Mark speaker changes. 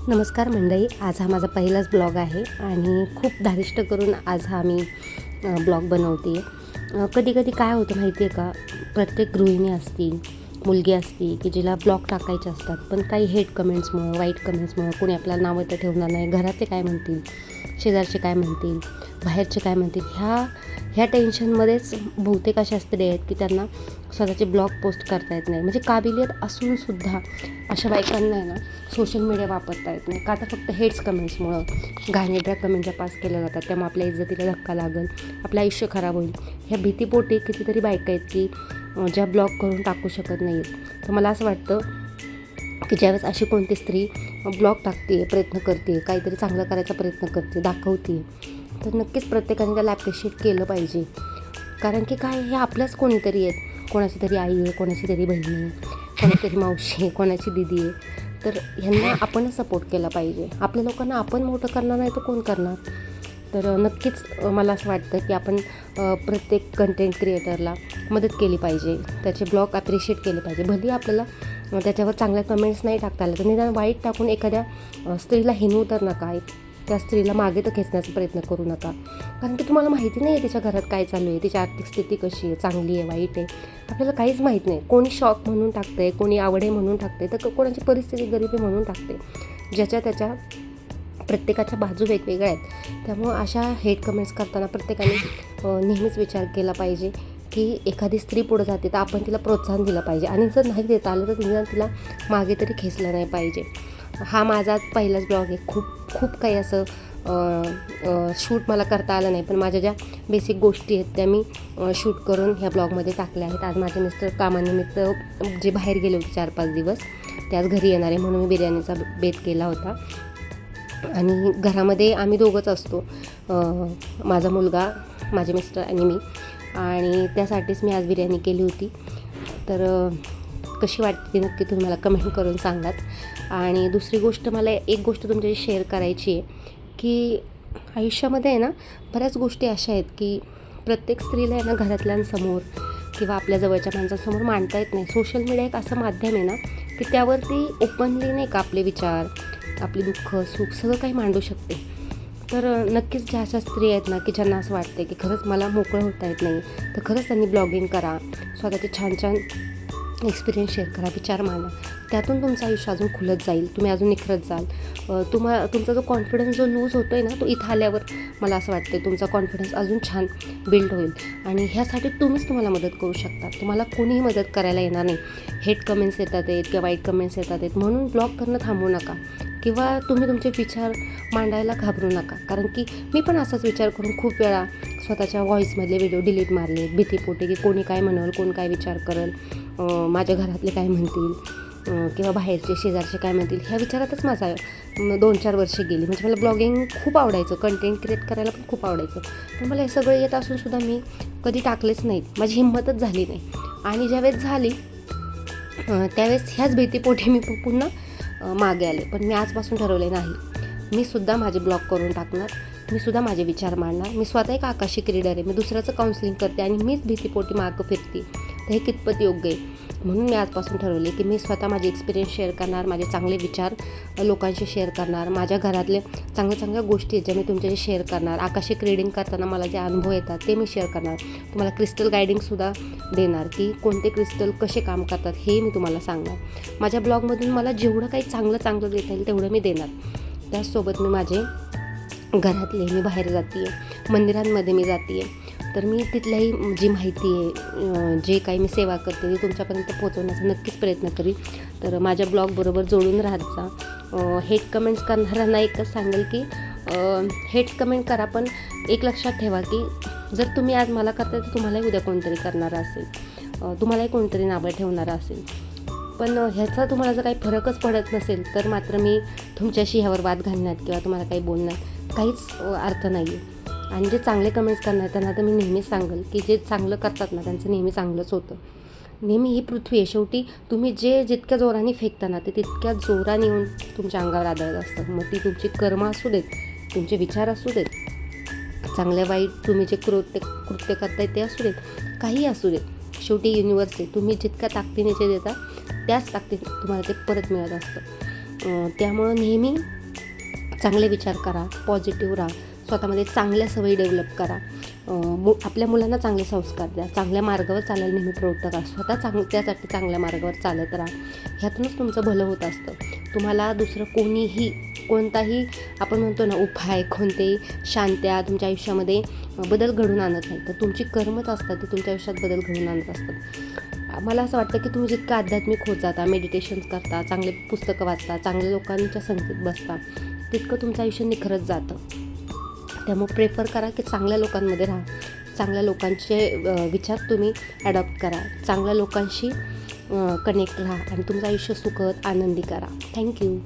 Speaker 1: नमस्कार मंडळी, आज हा माझा पहिलाच ब्लॉग आहे आणि खूप धारिष्ट करून आज हा मी ब्लॉग बनवते आहे. कधी कधी काय होतं माहिती आहे का, प्रत्येक गृहिणी असती, मुलगी असती की जिला ब्लॉग टाकायचे असतात, पण काही हेट कमेंट्समुळं, वाईट कमेंट्समुळं कोणी आपल्याला नावं तर ठेवणार नाही, घरातले काय म्हणतील, शेजारचे काय म्हणतील, बाहेरचे काय म्हणतील, ह्या टेन्शनमध्येच बहुतेक अशा स्त्रिया आहेत की त्यांना स्वतःचे ब्लॉग पोस्ट करता येत नाही. म्हणजे काबिलियत असूनसुद्धा अशा बायकांना आहे ना सोशल मीडिया वापरता येत नाही. का तर फक्त हेट्स कमेंट्समुळं घाणेरड्या कमेंट्या पास केल्या जातात, त्यामुळे आपल्या इज्जतीला धक्का लागेल, आपलं आयुष्य खराब होईल. ह्या भीतीपोटी कितीतरी बायका आहेत की ज्या ब्लॉग करून टाकू शकत नाही आहेत. तर मला असं वाटतं की ज्यावेळेस अशी कोणती स्त्री ब्लॉग टाकते, प्रयत्न करते, काहीतरी चांगलं करायचा प्रयत्न करते, दाखवते, तर नक्कीच प्रत्येकाने त्याला ॲप्रिशिएट केलं पाहिजे. कारण की काय, हे आपल्याच कोणीतरी आहेत, कोणाची तरी आई आहे, कोणाची तरी बहीण आहे, कोणाची तरी मावशी आहे, कोणाची दिदी आहे. तर ह्यांना आपणच सपोर्ट केला पाहिजे. आपल्या लोकांना आपण मोठं करणार नाही तर कोण करणार. तर नक्कीच मला असं वाटतं की आपण प्रत्येक कंटेंट क्रिएटरला मदत केली पाहिजे, त्याचे ब्लॉग ॲप्रिशिएट केले पाहिजे. भलेही आपल्याला त्याच्यावर चांगल्या कमेंट्स नाही टाकता आल्या तर निदान वाईट टाकून एखाद्या स्त्रीला हिणवू तर नका, त्या स्त्रीला मागे तर खेचण्याचा प्रयत्न करू नका. कारण की तुम्हाला माहिती नाही आहे तिच्या घरात काय चालू आहे, तिची आर्थिक स्थिती कशी आहे, चांगली आहे, वाईट आहे, आपल्याला काहीच माहीत नाही. कोणी शॉक म्हणून टाकतं आहे, कोणी आवडे म्हणून टाकतं आहे, तर कोणाची परिस्थिती गरिबी म्हणून टाकते. ज्याच्या त्याच्या प्रत्येकाच्या बाजू वेगवेगळ्या आहेत. त्यामुळं अशा हेट कमेंट्स करताना प्रत्येकाने नेहमीच विचार केला पाहिजे की एखादी स्त्री पुढं जाते तर आपण तिला प्रोत्साहन दिलं पाहिजे, आणि जर नाही देता आलं तर निदान तिला मागे तरी खेचलं नाही पाहिजे. हा माझा पहिलाच ब्लॉग आहे. खूप काही असं शूट मला करता आलं नाही, पण माझ्या ज्या बेसिक गोष्टी आहेत त्या मी शूट करून ह्या ब्लॉगमध्ये टाकल्या आहेत. आज माझे मिस्टर कामानिमित्त जे बाहेर गेले होते 4-5 दिवस, ते आज घरी येणार आहे म्हणून मी बिर्याणीचा बेत केला होता. आणि घरामध्ये आम्ही दोघंच असतो, माझा मुलगा, माझे मिस्टर आणि मी, आणि त्यासाठीच मी आज बिर्याणी केली होती. तर कशी वाटते ती नक्की तुम्ही मला कमेंट करून सांगात. आणि दुसरी गोष्ट, मला एक गोष्ट तुमच्याशी शेअर करायची आहे की आयुष्यामध्ये आहे ना बऱ्याच गोष्टी अशा आहेत की प्रत्येक स्त्रीला आहे ना घरातल्यांसमोर किंवा आपल्या जवळच्या माणसांसमोर मांडता येत नाही. सोशल मीडिया एक असं माध्यम आहे ना की त्यावरती ओपनली नाही का आपले विचार, आपली दुःख, सुख सगळं काही मांडू शकते. तर नक्कीच ज्या अशा स्त्री आहेत ना की ज्यांना असं वाटते की खरंच मला मोकळं होता येत नाही, तर खरंच त्यांनी ब्लॉगिंग करा, स्वतःचे छान छान एक्सपिरियन्स शेअर करा, विचार मांडा. त्यातून तुमचं आयुष्य अजून खुलत जाईल, तुम्ही अजून निखरत जाल. तुमचा जो कॉन्फिडन्स जो लूज होतो आहे ना, तो इथं आल्यावर मला असं वाटतं तुमचा कॉन्फिडन्स अजून छान बिल्ड होईल. आणि ह्यासाठी तुम्हाला मदत करू शकता. तुम्हाला कोणीही मदत करायला येणार नाही. हेट कमेंट्स येतात आहेत किंवा वाईट कमेंट्स येतात आहेत म्हणून ब्लॉग करणं थांबू नका, किंवा तुम्ही तुमचे विचार मांडायला घाबरू नका. कारण की मी पण असाच विचार करून खूप वेळा स्वतःच्या व्हॉईसमधले व्हिडिओ डिलीट मारले, भीतीपोटी की कोणी काय म्हणाल, कोण काय विचार करेल, माझ्या घरातले काय म्हणतील, किंवा बाहेरचे शेजारचे काय म्हणतील, ह्या विचारातच माझा 2-4 वर्षे गेली. म्हणजे मला ब्लॉगिंग खूप आवडायचं, कंटेंट क्रिएट करायला पण खूप आवडायचं, पण मला हे सगळं येत असूनसुद्धा मी कधी टाकलेच नाहीत. माझी हिंमतच झाली नाही. आणि ज्यावेळेस झाली त्यावेळेस ह्याच भीतीपोटी मी पुन्हा मागे आले. पण मी आजपासून ठरवले नाही, मी सुद्धा माझे ब्लॉग करून टाकणार, मी सुद्धा माझे विचार मांडणार. मी स्वतः एक आकाशिक रीडर आहे, मी दुसऱ्याचं काउन्सिलिंग करते आणि मीच भीतीपोटी मागं फिरते. तर हे कितपत योग्य आहे. म्हणून मी आजपासून ठरवले की मी स्वतः माझे एक्सपिरियन्स शेअर करणार, माझे चांगले विचार लोकांशी शेअर करणार, माझ्या घरातले चांगल्या गोष्टी ज्या मी तुमच्याशी शेअर करणार. आकाशिक रीडिंग करताना मला जे अनुभव येतात ते मी शेअर करणार. तुम्हाला क्रिस्टल गायडिंगसुद्धा देणार की कोणते क्रिस्टल कसे काम करतात हे मी तुम्हाला सांगणार. माझ्या ब्लॉगमधून मला जेवढं काही चांगलं देता येईल तेवढं मी देणार. त्याचसोबत मी माझे घरातले, मी बाहेर जाते आहे, मंदिरांमध्ये मी जाते आहे, तर मी तिथल्याही जी माहिती आहे, जे काही मी सेवा करते ती तुमच्यापर्यंत पोहोचवण्याचा नक्कीच प्रयत्न करीन. तर माझ्या ब्लॉगबरोबर जोडून राहत जा. हेट कमेंट्स करणाऱ्यांना एकच सांगेल की हेट्स कमेंट करा, पण एक लक्षात ठेवा की जर तुम्ही आज मला करताय तर तुम्हालाही उद्या कोणतरी करणारं असेल, तुम्हालाही कोणतरी नावं ठेवणारं असेल. पण ह्याचा तुम्हाला जर काही फरकच पडत नसेल तर मात्र मी तुमच्याशी ह्यावर वाद घालण्यात किंवा तुम्हाला काही बोलण्यात काहीच अर्थ नाही आहे. आणि जे चांगले कमेंट्स करणार त्यांना तर मी नेहमीच सांगेल की जे चांगलं करतात ना त्यांचं नेहमी चांगलंच होतं. नेहमी ही पृथ्वी आहे, शेवटी तुम्ही जितक्या जोराने फेकता ना ते तितक्या जोराने येऊन तुमच्या अंगावर आदळत असतं. मग ती तुमची कर्म असू देत, तुमचे विचार असू देत, चांगल्या वाईट तुम्ही जे कृत्य करताय ते असू देत, काही असू देत, शेवटी युनिवर्स आहे. तुम्ही जितक्या ताकदीने जे देता त्याच ताकदीने तुम्हाला ते परत मिळत असतं. त्यामुळं नेहमी चांगले विचार करा, पॉझिटिव्ह राहा, स्वतःमध्ये चांगल्या सवयी डेव्हलप करा, आपल्या मुलांना चांगले संस्कार द्या, चांगल्या मार्गावर चालायला नेहमी प्रवृत्त करा, स्वतः त्यासाठी चांगल्या मार्गावर चालत राहा. ह्यातूनच तुमचं भलं होत असतं. तुम्हाला दुसरं कोणताही आपण म्हणतो ना उपाय, कोणतेही शांत्या तुमच्या आयुष्यामध्ये बदल घडून आणत नाही, तर तुमची कर्मच असतात ते तुमच्या आयुष्यात बदल घडून आणत असतात. मला असं वाटतं की तुम्ही जितकं आध्यात्मिक होत जाता, मेडिटेशन्स करता, चांगले पुस्तकं वाचता, चांगल्या लोकांच्या संगतीत बसता, तितकं तुमचं आयुष्य निखरत जातं. त्यामुळे प्रेफर करा की चांगल्या लोकांमध्ये राहा, चांगल्या लोकांचे विचार तुम्ही ॲडॉप्ट करा, चांगल्या लोकांशी कनेक्ट राहा आणि तुमचं आयुष्य सुखद आनंदी करा. थँक्यू.